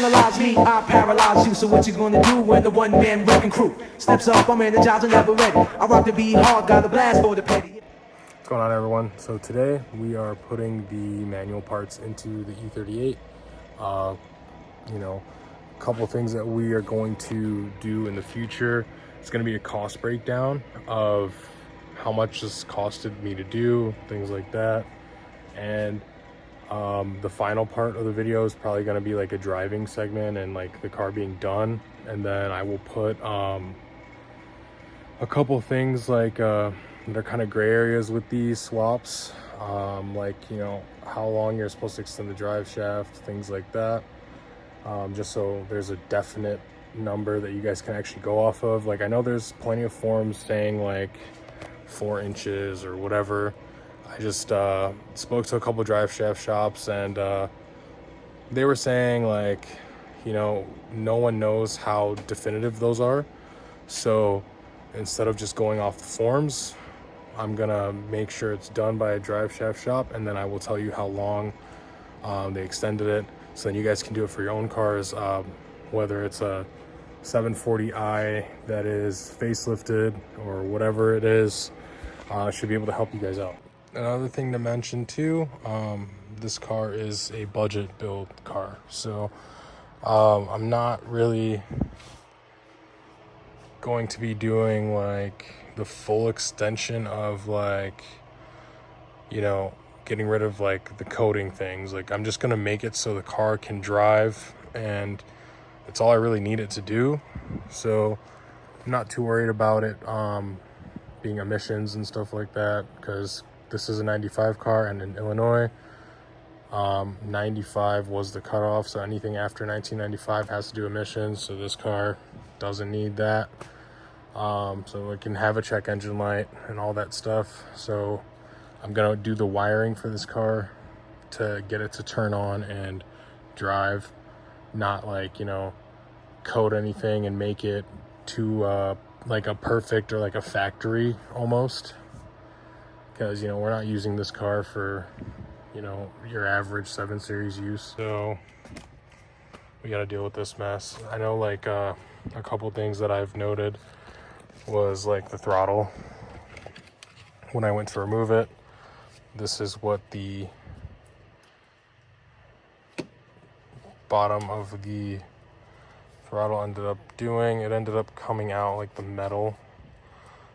analyze me, I paralyze you. So what you gonna do when the one-man wrecking crew steps up? I'm energized and never ready. I rock the beat hard, got a blast for the petty. What's going on, everyone? So today we are putting the manual parts into the E38. You know, a couple things that we are going to do in the future. It's going to be a cost breakdown of how much this costed me to do, things like that. And the final part of the video is probably going to be like a driving segment and like the car being done. And then I will put a couple things like that are kind of gray areas with these swaps, like, you know, how long you're supposed to extend the drive shaft, things like that, just so there's a definite number that you guys can actually go off of. Like, I know there's plenty of forums saying like 4 inches or whatever. I just spoke to a couple drive shaft shops, and they were saying, like, you know, no one knows how definitive those are. So instead of just going off the forums, I'm gonna make sure it's done by a drive shaft shop, and then I will tell you how long they extended it, so then you guys can do it for your own cars, whether it's a 740i that is facelifted or whatever it is. Should be able to help you guys out. Another thing to mention too, this car is a budget build car, so I'm not really going to be doing like the full extension of, like, you know, getting rid of like the coating things. Like, I'm just gonna make it so the car can drive, and that's all I really need it to do. So I'm not too worried about it being emissions and stuff like that, because this is a 95 car, and in Illinois 95 was the cutoff, so anything after 1995 has to do emissions. So this car doesn't need that, so it can have a check engine light and all that stuff. So I'm gonna do the wiring for this car to get it to turn on and drive, not like, you know, coat anything and make it to like a perfect or like a factory almost, because, you know, we're not using this car for, you know, your average 7 Series use. So we got to deal with this mess. I know, like, a couple things that I've noted was like the throttle. When I went to remove it, this is what the bottom of the throttle ended up doing. It ended up coming out like the metal,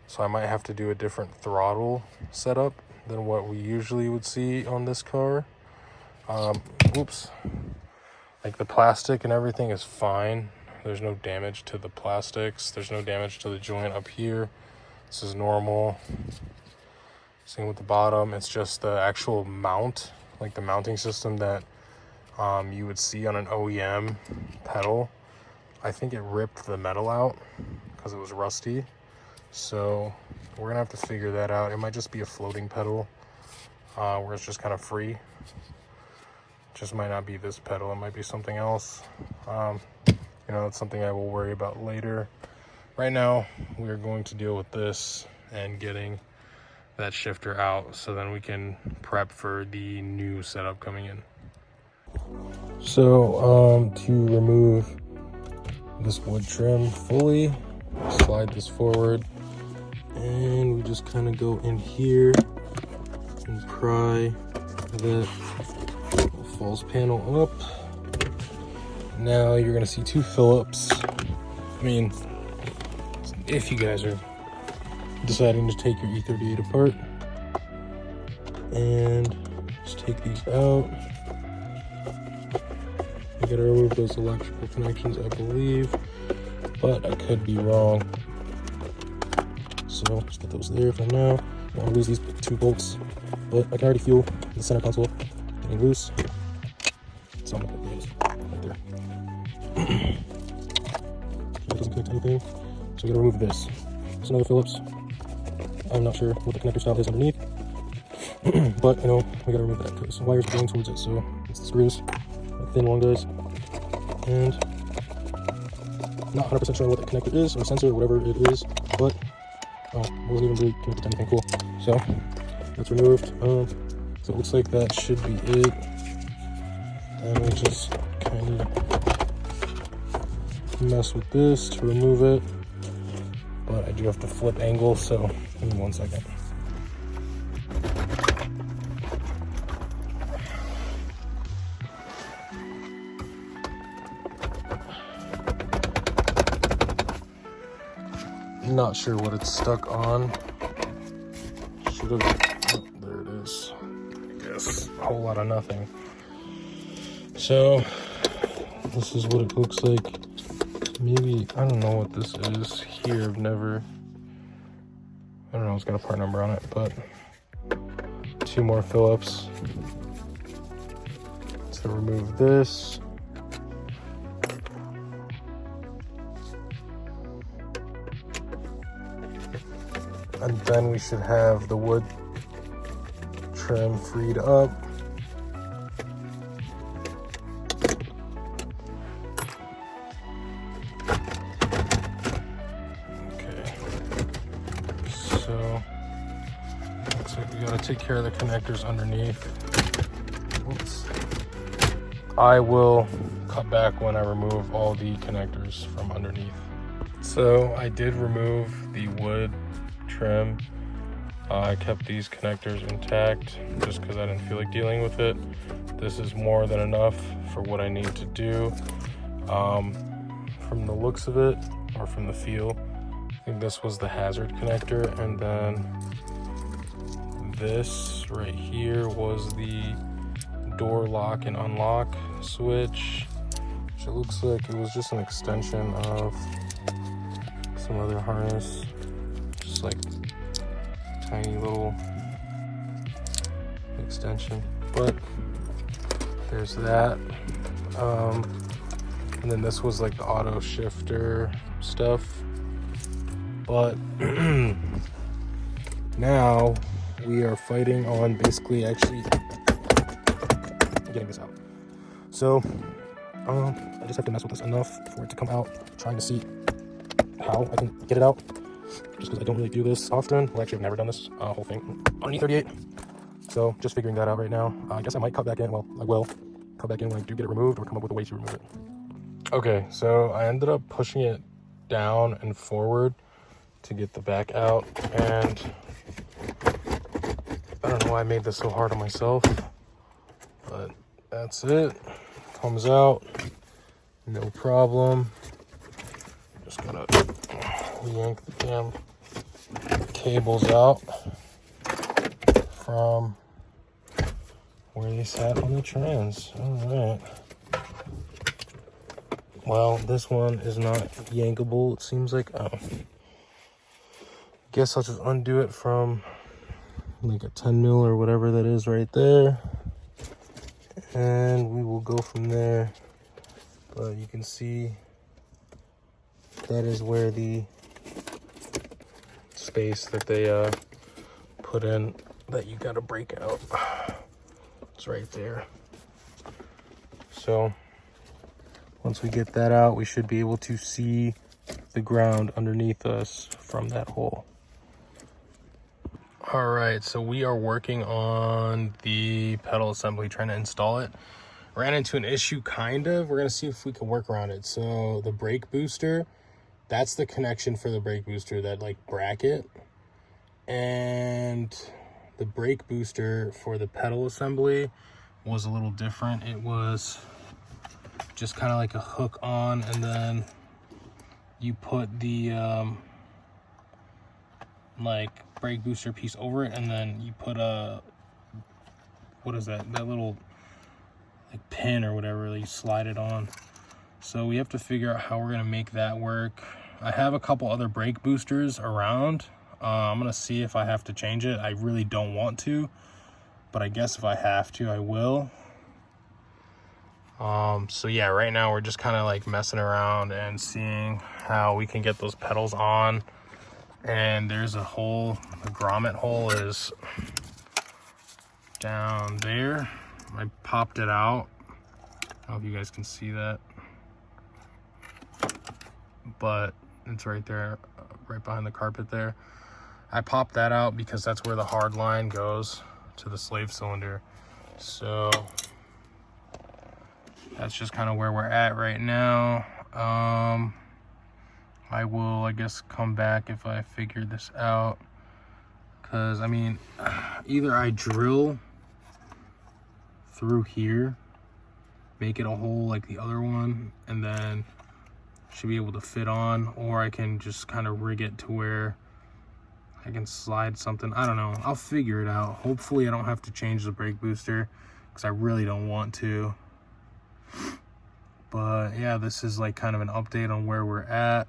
so I might have to do a different throttle setup than what we usually would see on this car. Oops. Like, the plastic and everything is fine. There's no damage to the plastics. There's no damage to the joint up here. This is normal. Same with the bottom. It's just the actual mount, like the mounting system that you would see on an OEM pedal. I think it ripped the metal out because it was rusty. So we're gonna have to figure that out. It might just be a floating pedal where it's just kind of free. Just might not be this pedal. It might be something else. You know, it's something I will worry about later. Right now, we're going to deal with this and getting that shifter out, so then we can prep for the new setup coming in. So to remove this wood trim fully, slide this forward, and we just kind of go in here and pry that false panel up. Now you're gonna see 2 Phillips. I mean, if you guys are deciding to take your E38 apart, and just take these out. You gotta remove those electrical connections, I believe, but I could be wrong. So just put those there for now. I don't lose these 2 bolts, but I can already feel the center console getting loose. So I'm gonna put those right there. That doesn't connect to anything, so we gotta remove this. There's another Phillips. I'm not sure what the connector style is underneath, but, you know, we gotta remove that because the wires are going towards it. So it's the screws, like thin long guys, and not 100% sure what the connector is, or sensor, or whatever it is, but it wasn't even really connected to anything cool. So that's removed. So it looks like that should be it. And we just kind of mess with this to remove it, but I do have to flip angle, so give me 1 second. Not sure what it's stuck on. Should have, oh, there it is. I guess a whole lot of nothing. So this is what it looks like. Maybe, I don't know what this is here. I've never, I don't know, it's got a part number on it, but 2 more Phillips to remove this. And then we should have the wood trim freed up. Okay, so looks like we gotta take care of the connectors underneath. Oops. I will cut back when I remove all the connectors from underneath. So I did remove the wood trim. I kept these connectors intact just because I didn't feel like dealing with it. This is more than enough for what I need to do. From the looks of it, or from the feel, I think this was the hazard connector, and then this right here was the door lock and unlock switch, which it looks like it was just an extension of some other harness. Just like tiny little extension, but there's that. And then this was like the auto shifter stuff, but now we are fighting on basically actually getting this out. So I just have to mess with this enough for it to come out, trying to see how I can get it out. Just because I don't really do this often. Well, actually, I've never done this whole thing on an E38. So, just figuring that out right now. I guess I might cut back in. Well, I will cut back in when I do get it removed, or come up with a way to remove it. Okay, so I ended up pushing it down and forward to get the back out. And I don't know why I made this so hard on myself. But that's it. Comes out. No problem. Just gonna yank the damn cables out from where they sat on the trans. All right. Well, this one is not yankable, it seems like. Guess I'll just undo it from like a 10 mil or whatever that is right there, and we will go from there. But you can see that is where the space that they put in that you gotta break out. It's right there. So once we get that out, we should be able to see the ground underneath us from that hole. All right, so we are working on the pedal assembly, trying to install it. Ran into an issue, kind of. We're gonna see if we can work around it. So the brake booster, that's the connection for the brake booster, that like bracket. And the brake booster for the pedal assembly was a little different. It was just kind of like a hook on, and then you put the like brake booster piece over it, and then you put a, what is that little like pin or whatever that you slide it on. So we have to figure out how we're gonna make that work. I have a couple other brake boosters around. I'm gonna see if I have to change it. I really don't want to, but I guess if I have to, I will. So yeah, right now we're just kind of like messing around and seeing how we can get those pedals on. And there's a hole, the grommet hole is down there. I popped it out. I don't know if you guys can see that, but it's right there, right behind the carpet there. I popped that out because that's where the hard line goes to the slave cylinder. So that's just kind of where we're at right now. I will, I guess, come back if I figure this out, because I mean, either I drill through here, make it a hole like the other one, and then should be able to fit on, or I can just kind of rig it to where I can slide something. I don't know, I'll figure it out. Hopefully I don't have to change the brake booster, because I really don't want to. But yeah, this is like kind of an update on where we're at.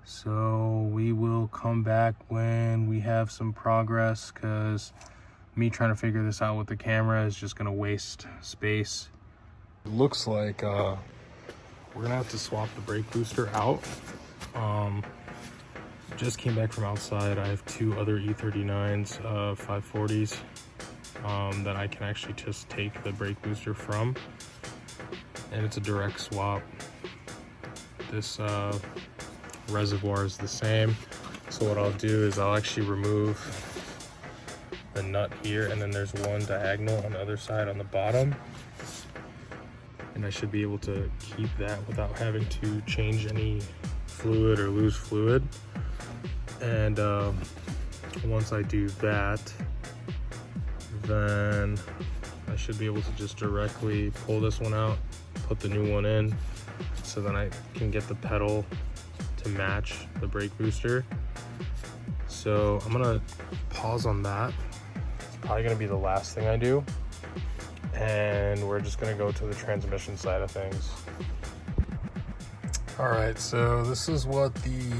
So we will come back when we have some progress, because me trying to figure this out with the camera is just gonna waste space. It looks like we're gonna have to swap the brake booster out. Just came back from outside. I have two other E39s, 540s, that I can actually just take the brake booster from, and it's a direct swap. This reservoir is the same, so what I'll do is I'll actually remove the nut here, and then there's one diagonal on the other side on the bottom, and I should be able to keep that without having to change any fluid or lose fluid. And once I do that, then I should be able to just directly pull this one out, put the new one in, so then I can get the pedal to match the brake booster. So I'm gonna pause on that. It's probably gonna be the last thing I do, and we're just gonna go to the transmission side of things. All right, so this is what the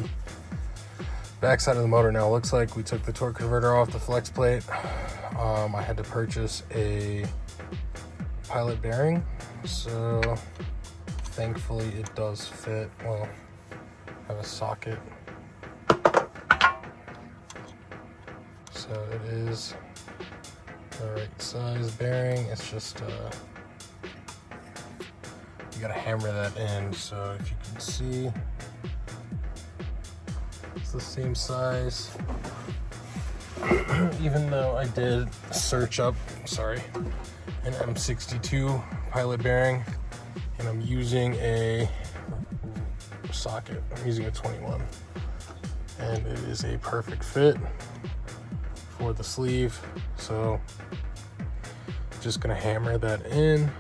backside of the motor now looks like. We took the torque converter off the flex plate. I had to purchase a pilot bearing, so thankfully it does fit. Well, I have a socket, so it is the right size bearing. It's just you gotta hammer that in. So if you can see, it's the same size. Even though I did search up, an M62 pilot bearing, and I'm using a socket. I'm using a 21, and it is a perfect fit for the sleeve. So just gonna hammer that in,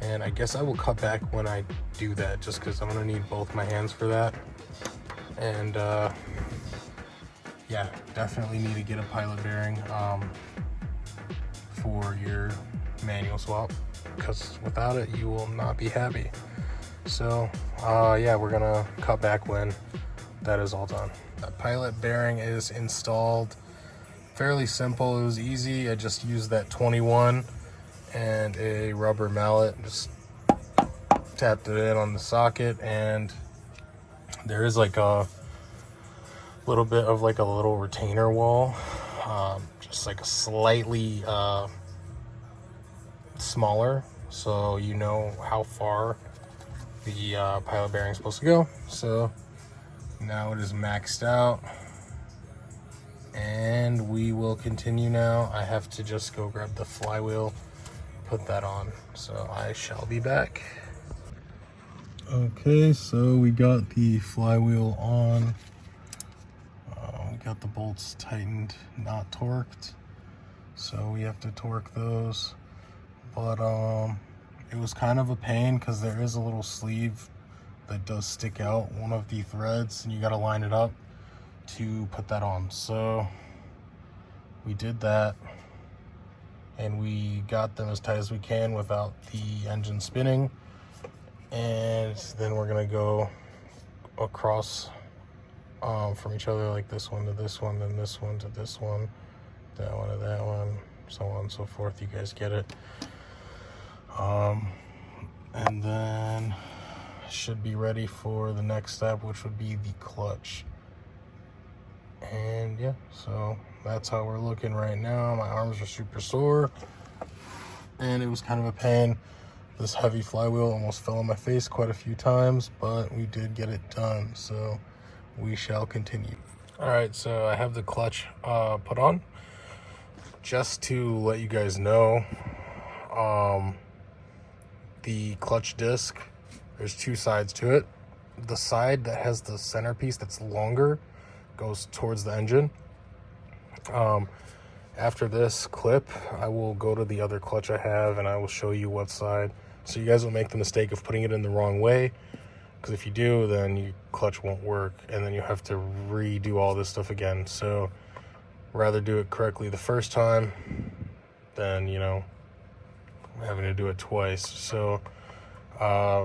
and I guess I will cut back when I do that, just because I'm gonna need both my hands for that. And yeah, definitely need to get a pilot bearing for your manual swap, because without it you will not be happy. So yeah, we're gonna cut back when that is all done. That pilot bearing is installed. Fairly simple, it was easy. I just used that 21 and a rubber mallet, just tapped it in on the socket, and there is like a little bit of like a little retainer wall, just like a slightly smaller, so you know how far the pilot bearing is supposed to go. So now it is maxed out, and we will continue now. I have to just go grab the flywheel, put that on, so I shall be back. Okay, so we got the flywheel on. We got the bolts tightened, not torqued, so we have to torque those. But it was kind of a pain, because there is a little sleeve that does stick out one of the threads, and you got to line it up to put that on. So we did that, and we got them as tight as we can without the engine spinning. And then we're gonna go across from each other, like this one to this one, then this one to this one, that one to that one, so on and so forth. You guys get it. And then should be ready for the next step, which would be the clutch. And yeah, so that's how we're looking right now. My arms are super sore, and it was kind of a pain. This heavy flywheel almost fell on my face quite a few times, but we did get it done, so we shall continue. All right, so I have the clutch put on. Just to let you guys know, the clutch disc There's two sides to it. The side that has the centerpiece that's longer goes towards the engine. After this clip, I will go to the other clutch I have and I will show you what side, so you guys will make the mistake of putting it in the wrong way, because if you do, then your clutch won't work and then you have to redo all this stuff again. So rather do it correctly the first time than, you know, having to do it twice. So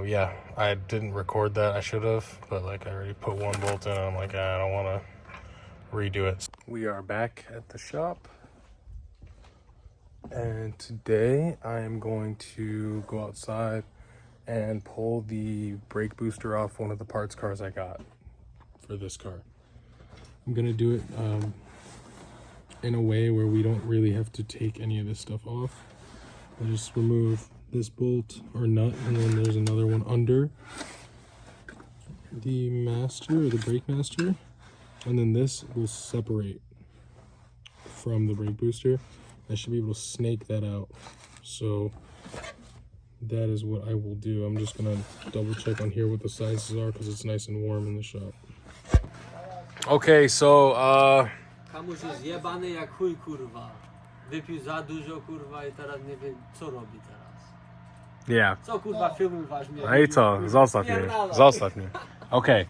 yeah, I didn't record that. I should have, but like I already put one bolt in and I'm like, I don't want to redo it. We are back at the shop, and today I am going to go outside and pull the brake booster off one of the parts cars I got for this car. I'm gonna do it in a way where we don't really have to take any of this stuff off. I just remove this bolt or nut, and then there's another one under the master or the brake master, and then this will separate from the brake booster. I should be able to snake that out. So that is what I will do. I'm just gonna double check on here what the sizes are because it's nice and warm in the shop. Okay, so Kamuś jest jebany jak chuj, kurwa. Wypił za dużo, kurwa, i teraz nie wiem, co robi teraz. yeah. Co, kurwa, filmy weźmie? No i co? Zostaw mnie. Okay,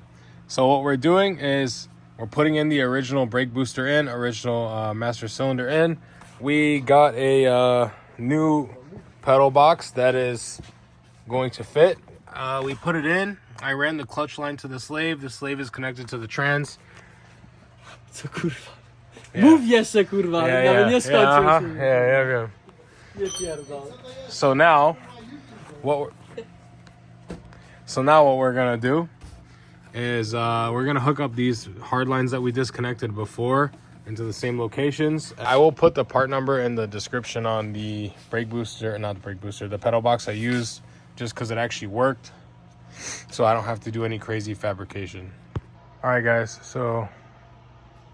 so what we're doing is we're putting in the original brake booster in, original master cylinder in. We got a new pedal box that is going to fit. We put it in. I ran the clutch line to the slave. The slave is connected to the trans. Co, kurwa? Mów jeszcze, kurwa, nawet nie skończył. Yeah. Nie pierdol. So now what we're gonna do is we're gonna hook up these hard lines that we disconnected before into the same locations. I will put the part number in the description on the brake booster, not the brake booster, the pedal box I used, just because it actually worked, so I don't have to do any crazy fabrication. All right, guys, so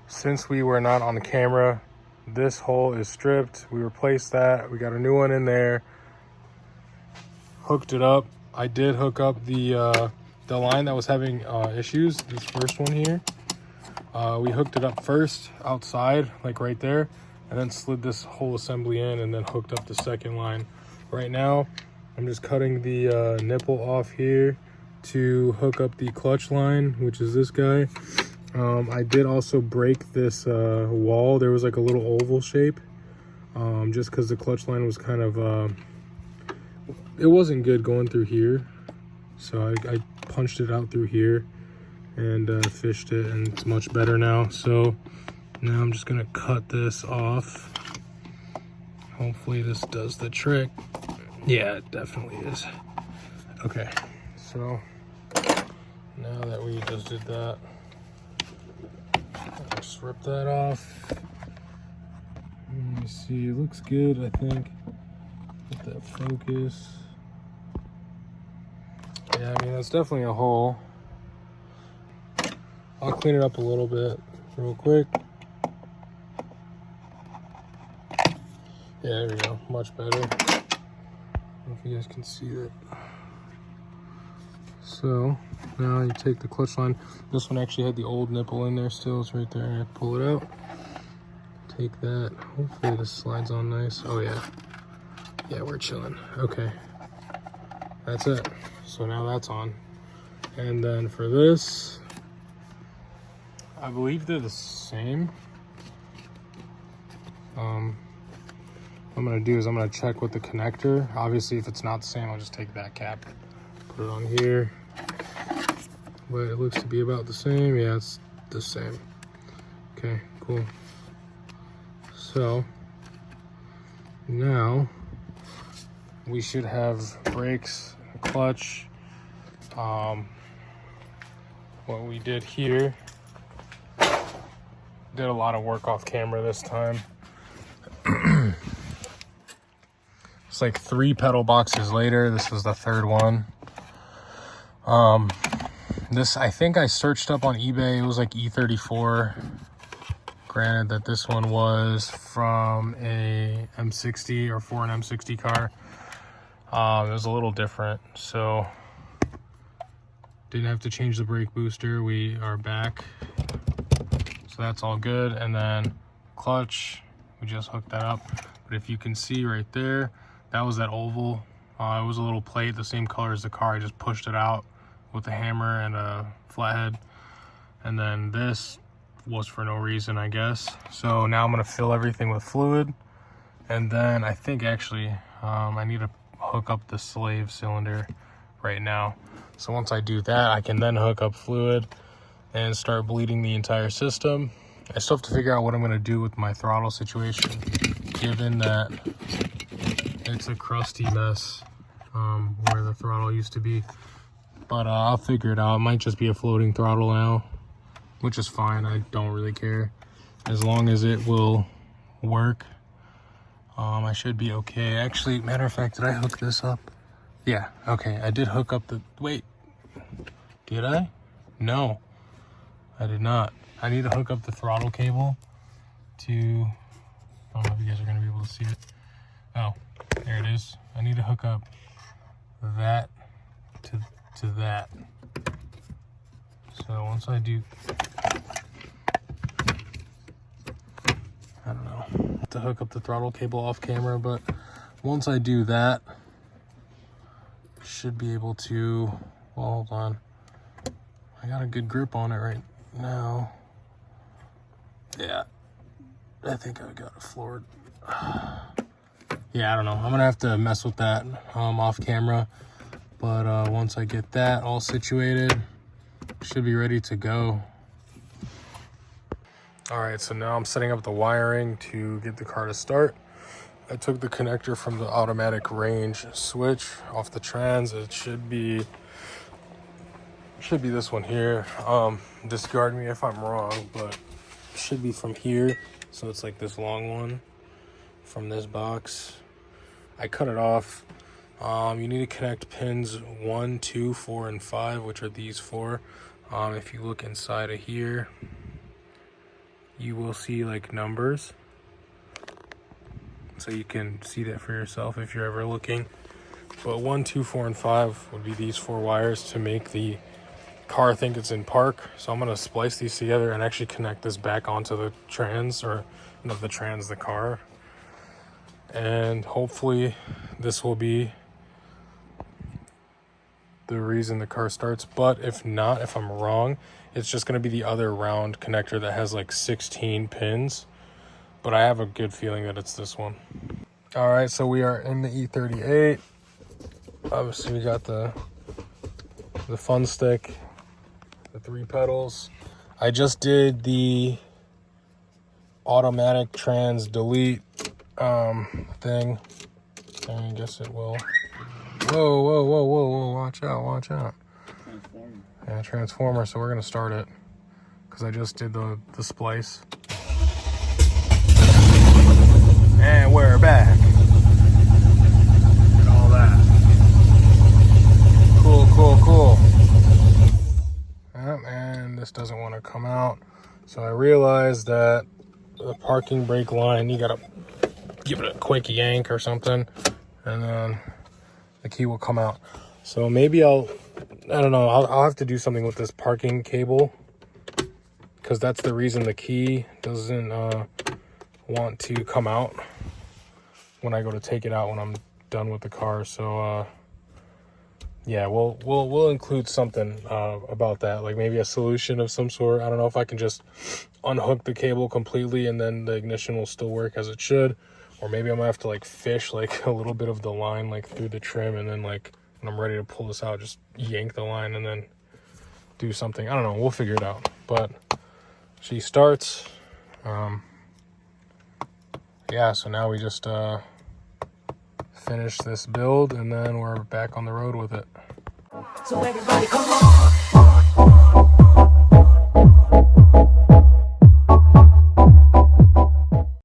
since we were not on camera, this hole is stripped. We replaced that. We got a new one in there. Hooked it up. I did hook up the line that was having issues. This first one here. We hooked it up first outside, like right there, and then slid this whole assembly in and then hooked up the second line. Right now, I'm just cutting the nipple off here to hook up the clutch line, which is this guy. I did also break this wall. There was like a little oval shape, just because the clutch line was kind of, it wasn't good going through here. So I punched it out through here and fished it, and it's much better now. So now I'm just gonna cut this off. Hopefully this does the trick. Yeah, it definitely is. Okay, so now that we just did that, just rip that off. Let me see, it looks good, I think. Get that focus. Yeah, I mean, that's definitely a hole. I'll clean it up a little bit real quick. Yeah, there we go, much better. I don't know if you guys can see that. So now you take the clutch line. This one actually had the old nipple in there still. It's right there. I pull it out. Take that. Hopefully this slides on nice. Oh yeah. Yeah, we're chilling. Okay. That's it. So now that's on. And then for this, I believe they're the same. What I'm gonna do is I'm gonna check with the connector. Obviously, if it's not the same, I'll just take that cap, put it on here. But it looks to be about the same. Yeah, it's the same. Okay, cool. So now we should have brakes, clutch. What we did here, did a lot of work off camera this time. It's like 3 pedal boxes later. This was the third one. This, I think I searched up on eBay. It was like E34. Granted that this one was from a M60 or for an M60 car. It was a little different. So Didn't have to change the brake booster. We are back. So that's all good. And then clutch, we just hooked that up. But if you can see right there, that was that oval. It was a little plate, the same color as the car. I just pushed it out with a hammer and a flathead. And then this was for no reason, I guess. So now I'm gonna fill everything with fluid. And then I think actually, I need to hook up the slave cylinder right now. So once I do that, I can then hook up fluid and start bleeding the entire system. I still have to figure out what I'm gonna do with my throttle situation, given that it's a crusty mess where the throttle used to be. But I'll figure it out. It might just be a floating throttle now, which is fine. I don't really care. As long as it will work, I should be okay. Actually, matter of fact, did I hook this up? Yeah, okay. I did hook up the... Wait. Did I? No, I did not. I need to hook up the throttle cable to... I don't know if you guys are going to be able to see it. Oh, there it is. I need to hook up that to that. So once I do... I don't know. I have to hook up the throttle cable off camera, but once I do that, should be able to... Well, hold on. I got a good grip on it right now. Yeah, I think I got it floored. Yeah, I don't know. I'm gonna have to mess with that off camera. But once I get that all situated, should be ready to go. All right, so now I'm setting up the wiring to get the car to start. I took the connector from the automatic range switch off the trans. It should be this one here. Discard me if I'm wrong, but it should be from here. So it's like this long one from this box. I cut it off. You need to connect pins 1, 2, 4, and 5, which are these 4. If you look inside of here, you will see like numbers. So you can see that for yourself if you're ever looking. But 1, 2, 4, and 5 would be these 4 wires to make the car think it's in park. So I'm gonna splice these together and actually connect this back onto the trans, or not the trans, the car. And hopefully this will be the reason the car starts. But if not, if I'm wrong, it's just gonna be the other round connector that has like 16 pins. But I have a good feeling that it's this one. All right, so we are in the E38. Obviously we got the fun stick, the 3 pedals. I just did the automatic trans delete thing. I guess it will. Whoa, whoa, whoa, whoa, whoa, watch out, watch out. Transformer. Yeah, transformer, so we're gonna start it because I just did the splice. And we're back. Look at all that. Cool, cool, cool. And this doesn't want to come out. So I realized that the parking brake line, you gotta give it a quick yank or something, and then the key will come out. So maybe I don't know, I'll have to do something with this parking cable, because that's the reason the key doesn't want to come out when I go to take it out when I'm done with the car. So yeah, we'll include something about that, like maybe a solution of some sort. I don't know if I can just unhook the cable completely and then the ignition will still work as it should, or maybe I'm gonna have to like fish like a little bit of the line like through the trim, and then like when I'm ready to pull this out, just yank the line and then do something. I don't know, we'll figure it out. But she starts. Yeah, so now we just finish this build and then we're back on the road with it. So everybody come on.